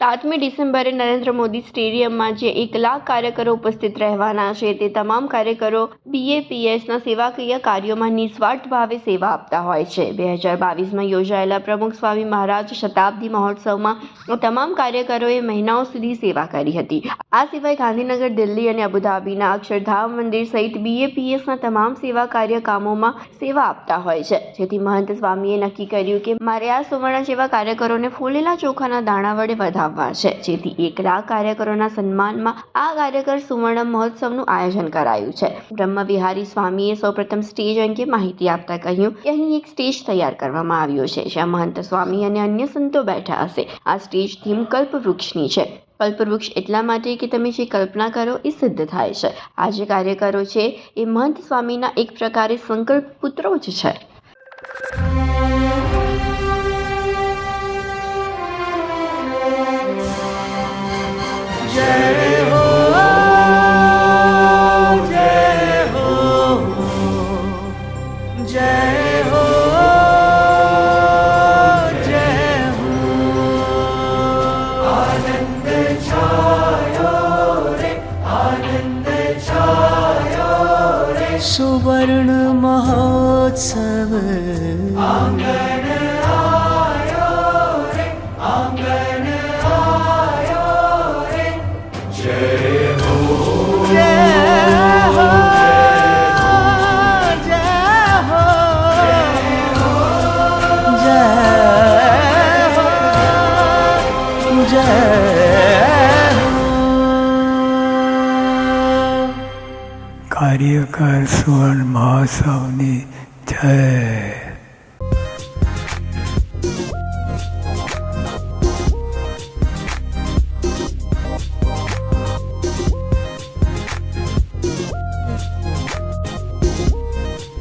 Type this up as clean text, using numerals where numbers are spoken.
7મી ડિસેમ્બરે નરેન્દ્ર મોદી સ્ટેડિયમમાં જે 1 લાખ કાર્યકરો ઉપસ્થિત રહેવાના છે તે તમામ કાર્યકરો BAPSના સેવાકીય કાર્યોમાં નિસ્વાર્થ ભાવે સેવા આપતા હોય છે। 2022માં યોજાયેલા પ્રમુખ સ્વામી મહારાજ શતાબ્દી મહોત્સવમાં તમામ કાર્યકરોએ મહિનાઓ સુધી સેવા કરી હતી। આ સિવાય ગાંધીનગર, દિલ્હી અને અબુધાબીના અક્ષરધામ મંદિર સહિત BAPSના તમામ સેવા કાર્ય કામોમાં સેવા આપતા હોય છે, જેથી મહંત સ્વામીએ નક્કી કર્યું કે મારે આ સુવર્ણ જેવા કાર્યકરોને ફૂલેલા ચોખાના દાણા વડે વધાવવા છે, જેથી 1 લાખ કાર્યકરોના સન્માનમાં આ કાર્યકર સુવર્ણ મહોત્સવનું આયોજન કરાયું છે। બ્રહ્મવિહારી સ્વામીએ સૌપ્રથમ સ્ટેજ અંગે માહિતી આપતા કહ્યું કે અહીં એક સ્ટેજ તૈયાર કરવામાં આવ્યો છે, જ્યાં મહંત સ્વામી અને અન્ય સંતો બેઠા હશે। આ સ્ટેજ થીમ કલ્પવૃક્ષની છે। કલ્પવૃક્ષ એટલા માટે કે તમે જે કલ્પના કરો એ સિદ્ધ થાય છે। આ જે કાર્યકરો છે એ મહંત સ્વામીના એક પ્રકારે સંકલ્પ પુત્રો જ છે। जय हो, जय हो, जय हो, जय हो। आनंद छायो रे, आनंद छायो रे, सुवर्ण महोत्सव आंगन आयो रे, आंगन आयो रे। जय हो, जय हो, जय हो, जय हो, जय हो। कार्यकर सुवर्ण महोत्सवनी जय।